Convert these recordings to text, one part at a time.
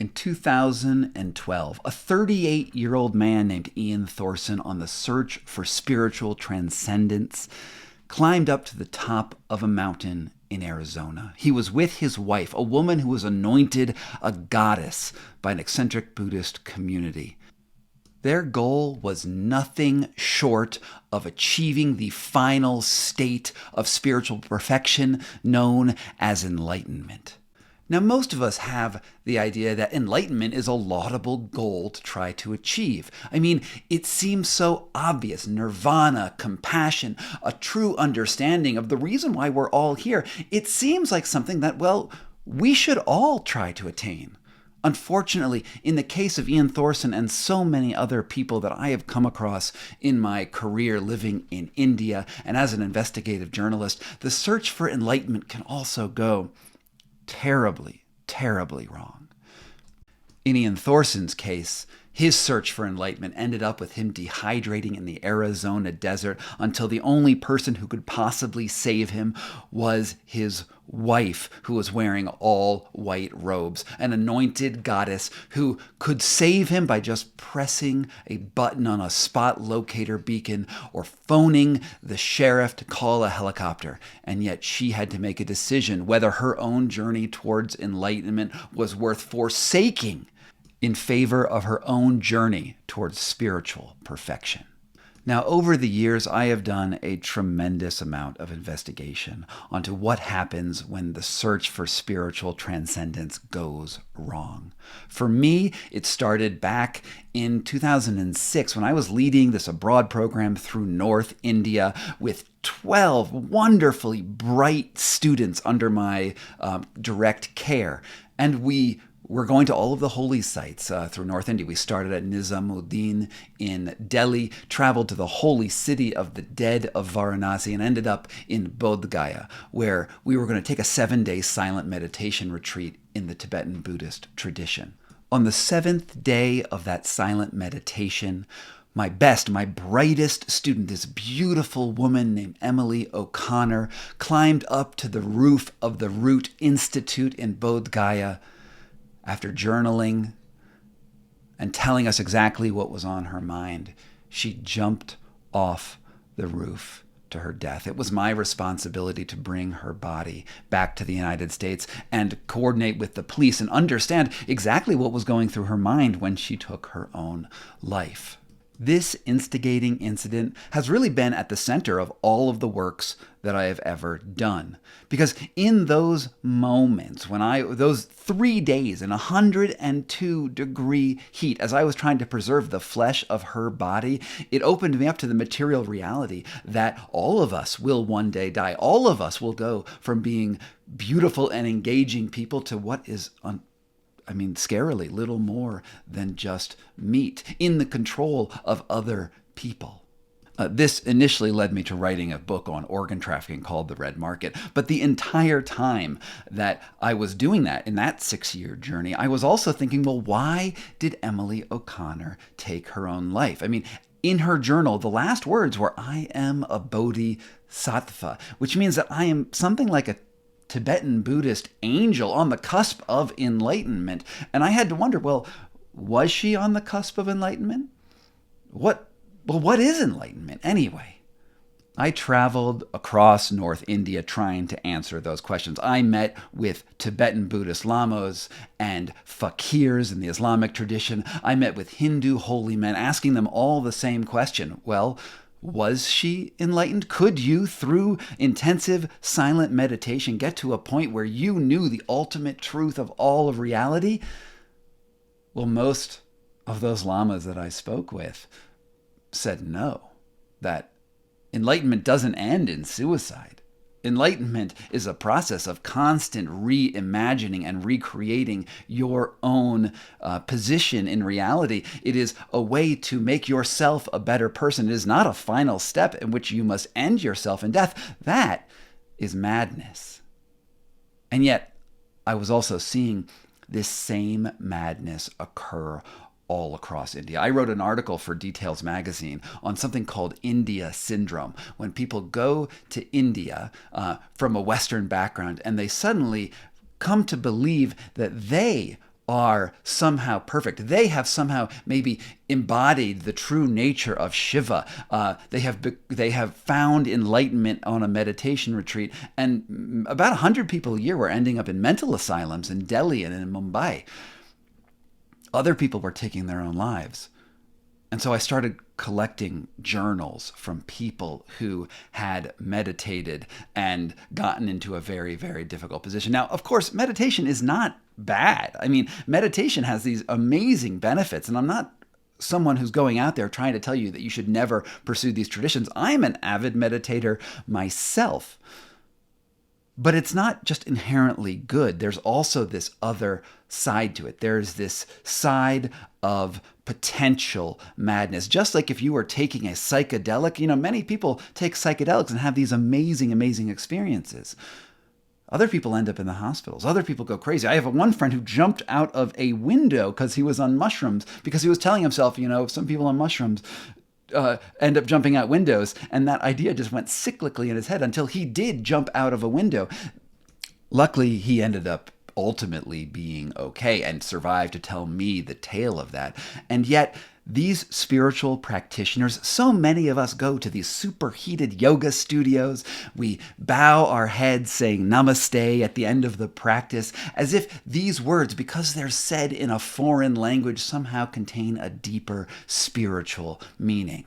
In 2012, a 38-year-old man named Ian Thorson, on the search for spiritual transcendence, climbed up to the top of a mountain in Arizona. He was with his wife, a woman who was anointed a goddess by an eccentric Buddhist community. Their goal was nothing short of achieving the final state of spiritual perfection known as enlightenment. Now, most of us have the idea that enlightenment is a laudable goal to try to achieve. I mean, it seems so obvious. Nirvana, compassion, a true understanding of the reason why we're all here. It seems like something that, well, we should all try to attain. Unfortunately, in the case of Ian Thorson and so many other people that I have come across in my career living in India and as an investigative journalist, the search for enlightenment can also go terribly, terribly wrong. In Ian Thorson's case, his search for enlightenment ended up with him dehydrating in the Arizona desert until the only person who could possibly save him was his wife, who was wearing all white robes, an anointed goddess who could save him by just pressing a button on a spot locator beacon or phoning the sheriff to call a helicopter. And yet she had to make a decision whether her own journey towards enlightenment was worth forsaking in favor of her own journey towards spiritual perfection. Now, over the years, I have done a tremendous amount of investigation onto what happens when the search for spiritual transcendence goes wrong. For me, it started back in 2006 when I was leading this abroad program through North India with 12 wonderfully bright students under my direct care. And we're going to all of the holy sites through North India. We started at Nizamuddin in Delhi, traveled to the holy city of the dead of Varanasi, and ended up in Bodh Gaya, where we were going to take a 7-day silent meditation retreat in the Tibetan Buddhist tradition. On the 7th day of that silent meditation, my brightest student, this beautiful woman named Emily O'Connor, climbed up to the roof of the Root Institute in Bodh Gaya. After journaling and telling us exactly what was on her mind, she jumped off the roof to her death. It was my responsibility to bring her body back to the United States and coordinate with the police and understand exactly what was going through her mind when she took her own life. This instigating incident has really been at the center of all of the works that I have ever done. Because in those moments, those 3 days in 102-degree heat, as I was trying to preserve the flesh of her body, it opened me up to the material reality that all of us will one day die. All of us will go from being beautiful and engaging people to what is scarily little more than just meat in the control of other people. This initially led me to writing a book on organ trafficking called The Red Market. But the entire time that I was doing that, in that 6-year journey, I was also thinking, well, why did Emily O'Connor take her own life? I mean, in her journal, the last words were, "I am a bodhisattva," which means that I am something like a Tibetan Buddhist angel on the cusp of enlightenment. And I had to wonder, well, was she on the cusp of enlightenment? What is enlightenment anyway? I traveled across North India trying to answer those questions. I met with Tibetan Buddhist lamas and fakirs in the Islamic tradition. I met with Hindu holy men, asking them all the same question. Well, was she enlightened? Could you, through intensive silent meditation, get to a point where you knew the ultimate truth of all of reality? Well, most of those lamas that I spoke with said no, that enlightenment doesn't end in suicide. Enlightenment is a process of constant reimagining and recreating your own position in reality. It is a way to make yourself a better person. It is not a final step in which you must end yourself in death. That is madness. And yet, I was also seeing this same madness occur all across India. I wrote an article for Details magazine on something called India syndrome, when people go to India from a Western background and they suddenly come to believe that they are somehow perfect. They have somehow maybe embodied the true nature of Shiva. They have found enlightenment on a meditation retreat, and about 100 people a year were ending up in mental asylums in Delhi and in Mumbai. Other people were taking their own lives. And so I started collecting journals from people who had meditated and gotten into a very, very difficult position. Now, of course, meditation is not bad. I mean, meditation has these amazing benefits, and I'm not someone who's going out there trying to tell you that you should never pursue these traditions. I'm an avid meditator myself. But it's not just inherently good. There's also this other side to it. There's this side of potential madness. Just like if you were taking a psychedelic, many people take psychedelics and have these amazing, amazing experiences. Other people end up in the hospitals. Other people go crazy. I have one friend who jumped out of a window because he was on mushrooms, because he was telling himself, some people on mushrooms end up jumping out windows, and that idea just went cyclically in his head until he did jump out of a window. Luckily, he ended up ultimately being okay and survived to tell me the tale of that. And yet, these spiritual practitioners, so many of us go to these superheated yoga studios. We bow our heads saying namaste at the end of the practice, as if these words, because they're said in a foreign language, somehow contain a deeper spiritual meaning.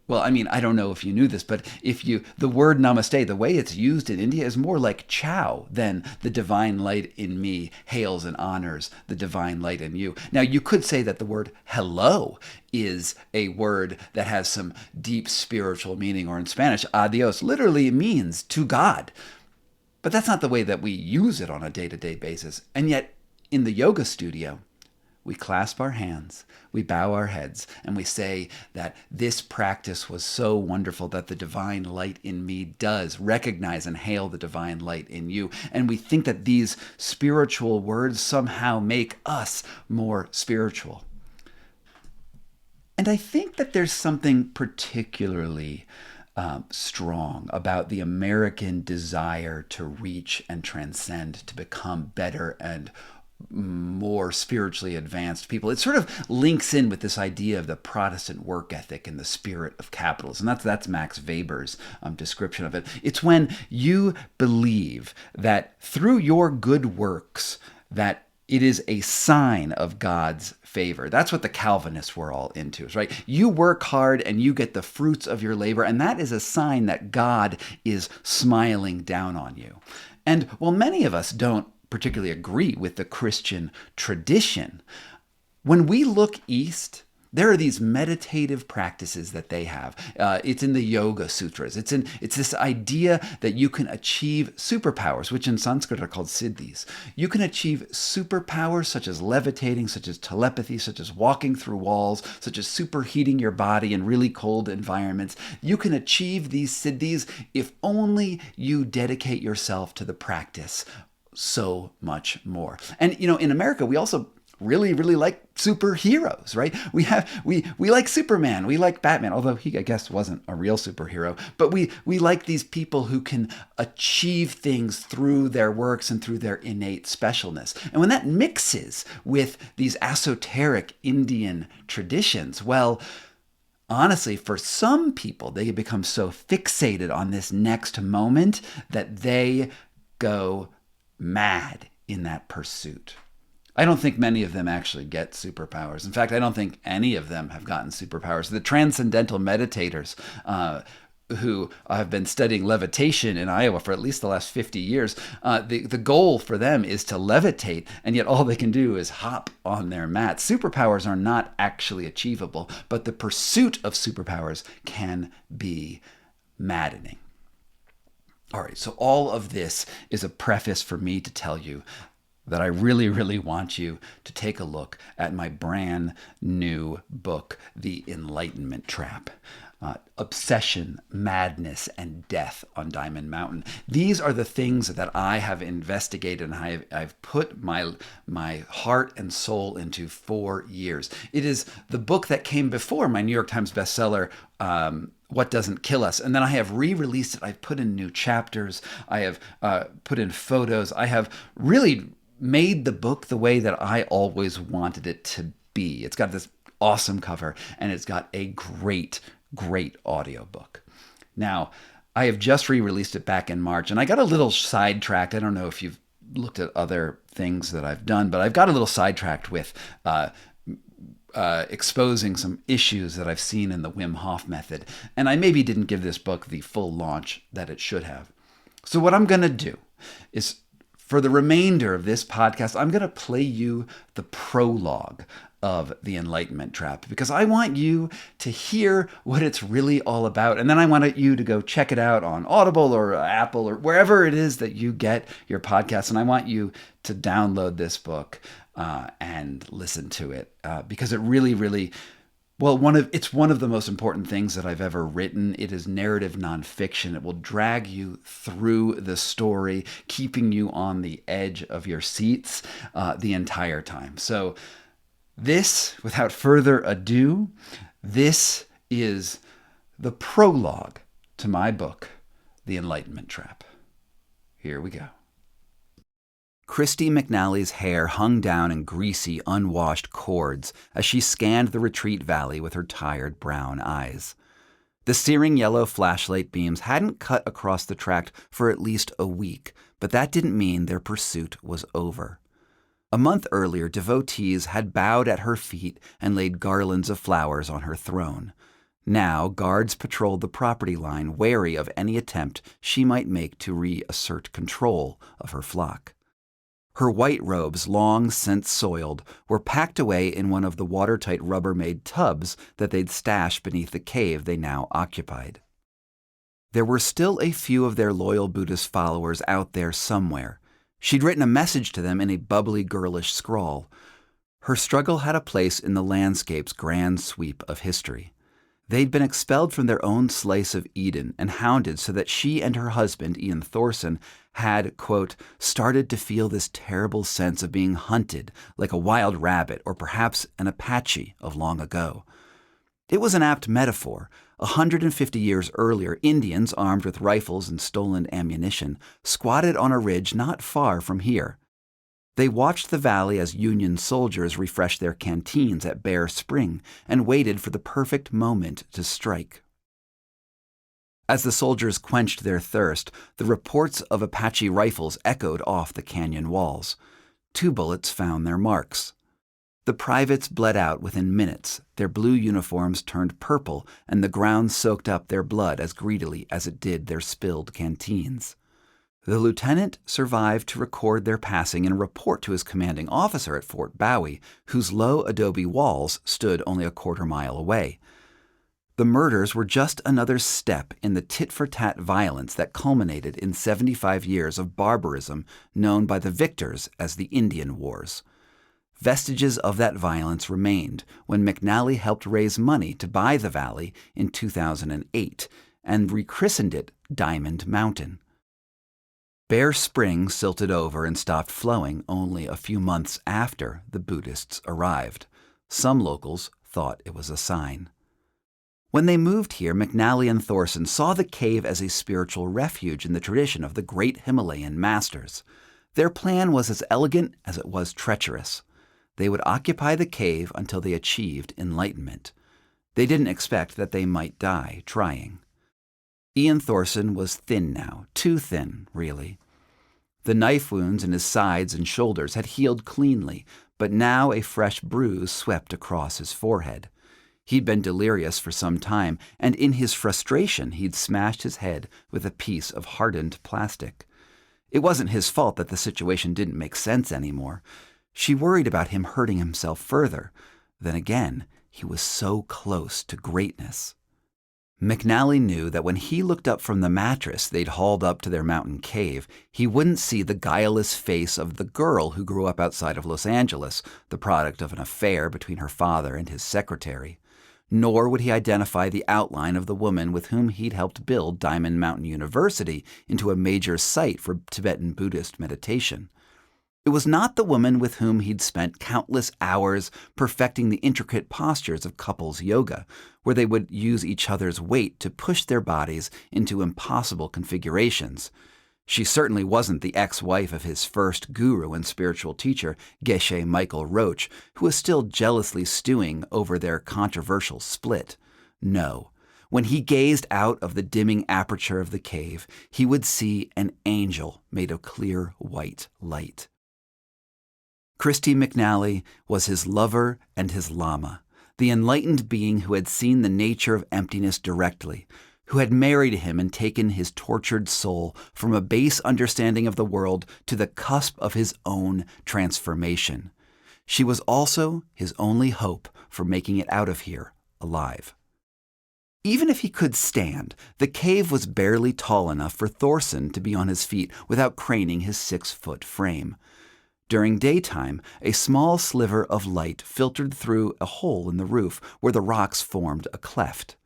Well, I mean, I don't know if you knew this, but the word namaste, the way it's used in India is more like ciao than the divine light in me hails and honors the divine light in you. Now, you could say that the word hello is a word that has some deep spiritual meaning, or in Spanish, adios literally means to God. But that's not the way that we use it on a day-to-day basis. And yet, in the yoga studio, we clasp our hands, we bow our heads, and we say that this practice was so wonderful that the divine light in me does recognize and hail the divine light in you. And we think that these spiritual words somehow make us more spiritual. And I think that there's something particularly strong about the American desire to reach and transcend, to become better and more spiritually advanced people. It sort of links in with this idea of the Protestant work ethic and the spirit of capitalism. That's Max Weber's description of it. It's when you believe that through your good works that it is a sign of God's favor. That's what the Calvinists were all into, right? You work hard and you get the fruits of your labor, and that is a sign that God is smiling down on you. And while many of us don't particularly agree with the Christian tradition, when we look east, there are these meditative practices that they have. It's in the Yoga Sutras. It's this idea that you can achieve superpowers, which in Sanskrit are called siddhis. You can achieve superpowers such as levitating, such as telepathy, such as walking through walls, such as superheating your body in really cold environments. You can achieve these siddhis if only you dedicate yourself to the practice so much more. And in America, we also really, really like superheroes, right? We like Superman, we like Batman, although he, I guess, wasn't a real superhero. But we like these people who can achieve things through their works and through their innate specialness. And when that mixes with these esoteric Indian traditions, well, honestly, for some people, they become so fixated on this next moment that they go mad in that pursuit. I don't think many of them actually get superpowers. In fact, I don't think any of them have gotten superpowers. The transcendental meditators who have been studying levitation in Iowa for at least the last 50 years, the goal for them is to levitate, and yet all they can do is hop on their mat. Superpowers are not actually achievable, but the pursuit of superpowers can be maddening. All right, so all of this is a preface for me to tell you that I really, really want you to take a look at my brand new book, The Enlightenment Trap. Obsession, madness, and death on Diamond Mountain. These are the things that I have investigated and I've put my heart and soul into for years. It is the book that came before my New York Times bestseller, What Doesn't Kill Us. And then I have re-released it. I've put in new chapters. I have put in photos. I have really made the book the way that I always wanted it to be. It's got this awesome cover, and it's got a great, great audiobook. Now, I have just re-released it back in March, and I got a little sidetracked. I don't know if you've looked at other things that I've done, but I've got a little sidetracked with exposing some issues that I've seen in the Wim Hof method. And I maybe didn't give this book the full launch that it should have. So what I'm going to do is, for the remainder of this podcast, I'm going to play you the prologue of the Enlightenment Trap, because I want you to hear what it's really all about. And then I want you to go check it out on Audible or Apple or wherever it is that you get your podcasts. And I want you to download this book and listen to it because it really, really, well, it's one of the most important things that I've ever written. It is narrative nonfiction. It will drag you through the story, keeping you on the edge of your seats the entire time. So this, without further ado, this is the prologue to my book, The Enlightenment Trap. Here we go. Christy McNally's hair hung down in greasy, unwashed cords as she scanned the retreat valley with her tired brown eyes. The searing yellow flashlight beams hadn't cut across the tract for at least a week, but that didn't mean their pursuit was over. A month earlier, devotees had bowed at her feet and laid garlands of flowers on her throne. Now, guards patrolled the property line, wary of any attempt she might make to reassert control of her flock. Her white robes, long since soiled, were packed away in one of the watertight Rubbermaid tubs that they'd stashed beneath the cave they now occupied. There were still a few of their loyal Buddhist followers out there somewhere. She'd written a message to them in a bubbly, girlish scrawl. Her struggle had a place in the landscape's grand sweep of history. They'd been expelled from their own slice of Eden and hounded so that she and her husband, Ian Thorson, had, quote, started to feel this terrible sense of being hunted like a wild rabbit or perhaps an Apache of long ago. It was an apt metaphor. 150 years earlier, Indians armed with rifles and stolen ammunition squatted on a ridge not far from here. They watched the valley as Union soldiers refreshed their canteens at Bear Spring and waited for the perfect moment to strike. As the soldiers quenched their thirst, the reports of Apache rifles echoed off the canyon walls. 2 bullets found their marks. The privates bled out within minutes. Their blue uniforms turned purple, and the ground soaked up their blood as greedily as it did their spilled canteens. The lieutenant survived to record their passing and report to his commanding officer at Fort Bowie, whose low adobe walls stood only a quarter-mile away. The murders were just another step in the tit-for-tat violence that culminated in 75 years of barbarism known by the victors as the Indian Wars. Vestiges of that violence remained when McNally helped raise money to buy the valley in 2008 and rechristened it Diamond Mountain. Bear Spring silted over and stopped flowing only a few months after the Buddhists arrived. Some locals thought it was a sign. When they moved here, McNally and Thorson saw the cave as a spiritual refuge in the tradition of the great Himalayan masters. Their plan was as elegant as it was treacherous. They would occupy the cave until they achieved enlightenment. They didn't expect that they might die trying. Ian Thorson was thin now, too thin, really. The knife wounds in his sides and shoulders had healed cleanly, but now a fresh bruise swept across his forehead. He'd been delirious for some time, and in his frustration he'd smashed his head with a piece of hardened plastic. It wasn't his fault that the situation didn't make sense anymore. She worried about him hurting himself further. Then again, he was so close to greatness. McNally knew that when he looked up from the mattress they'd hauled up to their mountain cave, he wouldn't see the guileless face of the girl who grew up outside of Los Angeles, the product of an affair between her father and his secretary. Nor would he identify the outline of the woman with whom he'd helped build Diamond Mountain University into a major site for Tibetan Buddhist meditation. It was not the woman with whom he'd spent countless hours perfecting the intricate postures of couples yoga, where they would use each other's weight to push their bodies into impossible configurations. She certainly wasn't the ex-wife of his first guru and spiritual teacher, Geshe Michael Roach, who was still jealously stewing over their controversial split. No. When he gazed out of the dimming aperture of the cave, he would see an angel made of clear white light. Christy McNally was his lover and his lama, the enlightened being who had seen the nature of emptiness directly, who had married him and taken his tortured soul from a base understanding of the world to the cusp of his own transformation. She was also his only hope for making it out of here alive. Even if he could stand, the cave was barely tall enough for Thorson to be on his feet without craning his 6-foot frame. During daytime, a small sliver of light filtered through a hole in the roof where the rocks formed a cleft.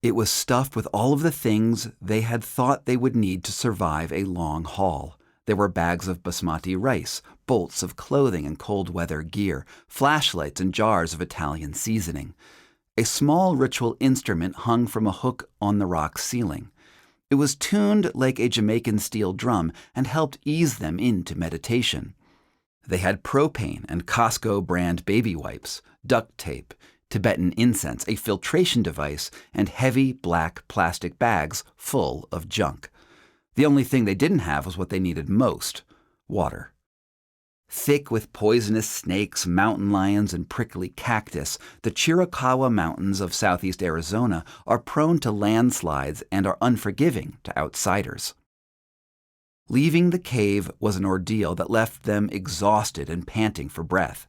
It was stuffed with all of the things they had thought they would need to survive a long haul. There were bags of basmati rice, bolts of clothing and cold weather gear, flashlights and jars of Italian seasoning. A small ritual instrument hung from a hook on the rock ceiling. It was tuned like a Jamaican steel drum and helped ease them into meditation. They had propane and Costco brand baby wipes, duct tape, Tibetan incense, a filtration device, and heavy black plastic bags full of junk. The only thing they didn't have was what they needed most: water. Thick with poisonous snakes, mountain lions, and prickly cactus, the Chiricahua Mountains of southeast Arizona are prone to landslides and are unforgiving to outsiders. Leaving the cave was an ordeal that left them exhausted and panting for breath.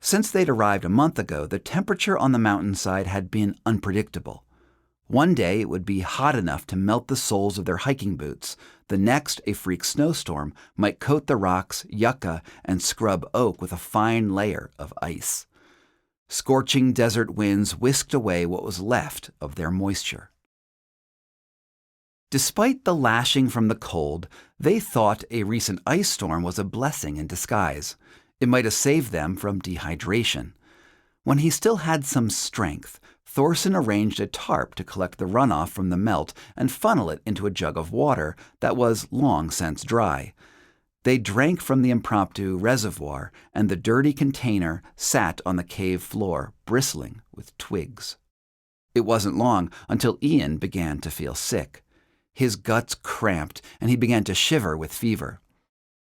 Since they'd arrived a month ago, the temperature on the mountainside had been unpredictable. One day it would be hot enough to melt the soles of their hiking boots. The next, a freak snowstorm might coat the rocks, yucca, and scrub oak with a fine layer of ice. Scorching desert winds whisked away what was left of their moisture. Despite the lashing from the cold, they thought a recent ice storm was a blessing in disguise. It might have saved them from dehydration. When he still had some strength, Thorson arranged a tarp to collect the runoff from the melt and funnel it into a jug of water that was long since dry. They drank from the impromptu reservoir, and the dirty container sat on the cave floor, bristling with twigs. It wasn't long until Ian began to feel sick. His guts cramped, and he began to shiver with fever.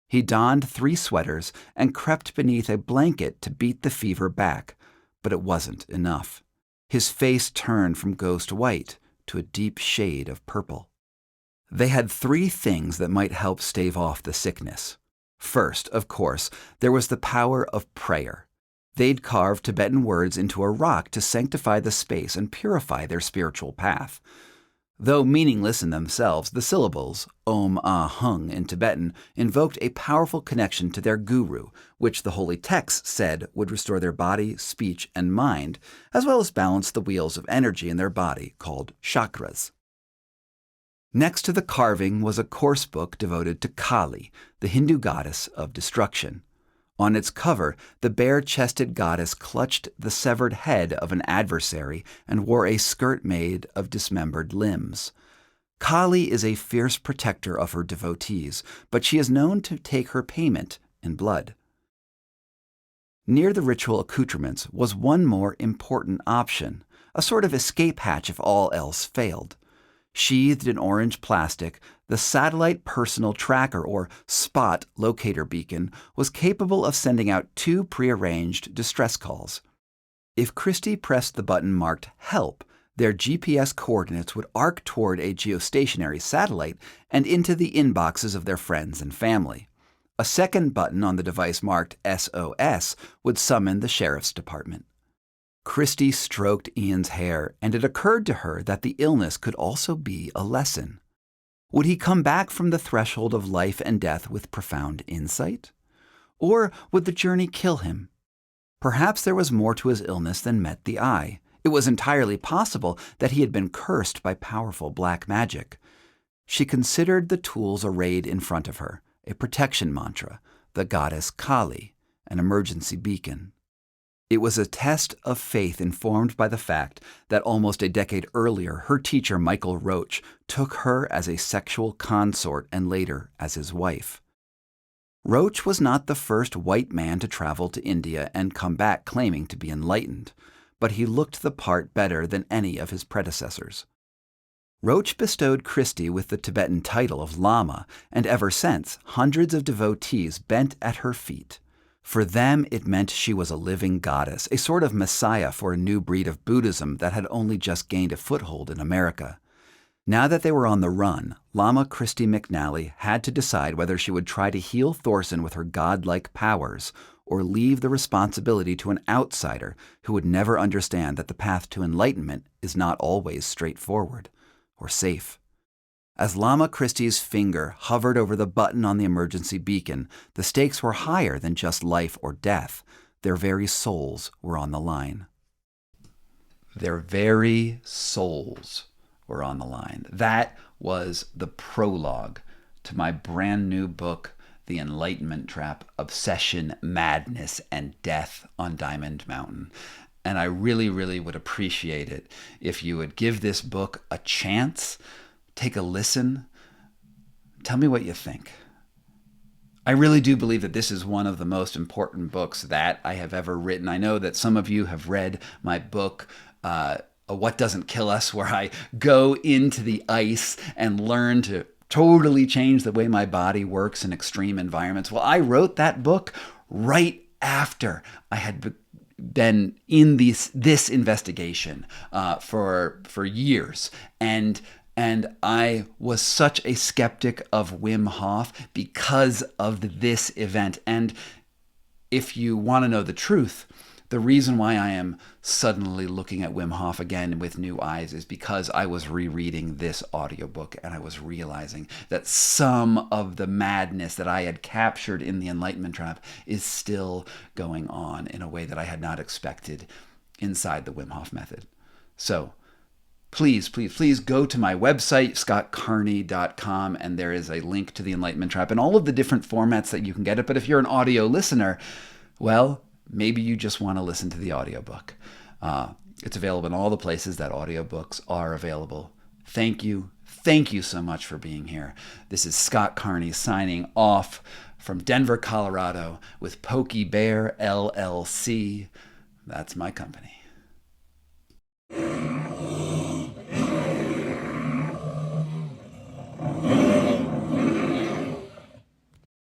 He donned 3 sweaters and crept beneath a blanket to beat the fever back, but it wasn't enough. His face turned from ghost white to a deep shade of purple. They had 3 things that might help stave off the sickness. First, of course, there was the power of prayer. They'd carved Tibetan words into a rock to sanctify the space and purify their spiritual path. Though meaningless in themselves, the syllables, Om Ah Hung in Tibetan, invoked a powerful connection to their guru, which the holy texts said would restore their body, speech, and mind, as well as balance the wheels of energy in their body, called chakras. Next to the carving was a course book devoted to Kali, the Hindu goddess of destruction. On its cover, the bare-chested goddess clutched the severed head of an adversary and wore a skirt made of dismembered limbs. Kali is a fierce protector of her devotees, but she is known to take her payment in blood. Near the ritual accoutrements was one more important option, a sort of escape hatch if all else failed. Sheathed in orange plastic, the satellite personal tracker, or SPOT locator beacon, was capable of sending out 2 prearranged distress calls. If Christy pressed the button marked Help, their GPS coordinates would arc toward a geostationary satellite and into the inboxes of their friends and family. A second button on the device marked SOS would summon the sheriff's department. Christy stroked Ian's hair, and it occurred to her that the illness could also be a lesson. Would he come back from the threshold of life and death with profound insight? Or would the journey kill him? Perhaps there was more to his illness than met the eye. It was entirely possible that he had been cursed by powerful black magic. She considered the tools arrayed in front of her, a protection mantra, the goddess Kali, an emergency beacon. It was a test of faith informed by the fact that almost a decade earlier, her teacher, Michael Roach, took her as a sexual consort and later as his wife. Roach was not the first white man to travel to India and come back claiming to be enlightened, but he looked the part better than any of his predecessors. Roach bestowed Christie with the Tibetan title of Lama, and ever since, hundreds of devotees bent at her feet. For them, it meant she was a living goddess, a sort of messiah for a new breed of Buddhism that had only just gained a foothold in America. Now that they were on the run, Lama Christie McNally had to decide whether she would try to heal Thorson with her godlike powers or leave the responsibility to an outsider who would never understand that the path to enlightenment is not always straightforward or safe. As Lama Christie's finger hovered over the button on the emergency beacon, the stakes were higher than just life or death. Their very souls were on the line. Their very souls were on the line. That was the prologue to my brand new book, The Enlightenment Trap: Obsession, Madness, and Death on Diamond Mountain. And I really, really would appreciate it if you would give this book a chance, take a listen, tell me what you think. I really do believe that this is one of the most important books that I have ever written. I know that some of you have read my book, What Doesn't Kill Us, where I go into the ice and learn to totally change the way my body works in extreme environments. Well, I wrote that book right after I had been in this investigation for years, and I was such a skeptic of Wim Hof because of this event. And if you want to know the truth, the reason why I am suddenly looking at Wim Hof again with new eyes is because I was rereading this audiobook and I was realizing that some of the madness that I had captured in the Enlightenment Trap is still going on in a way that I had not expected inside the Wim Hof method. So please go to my website, scottcarney.com, and there is a link to the Enlightenment Trap and all of the different formats that you can get it. But if you're an audio listener, well, maybe you just want to listen to the audiobook. It's available in all the places that audiobooks are available. Thank you so much for being here. This is Scott Carney signing off from Denver, Colorado with Pokey Bear LLC. That's my company.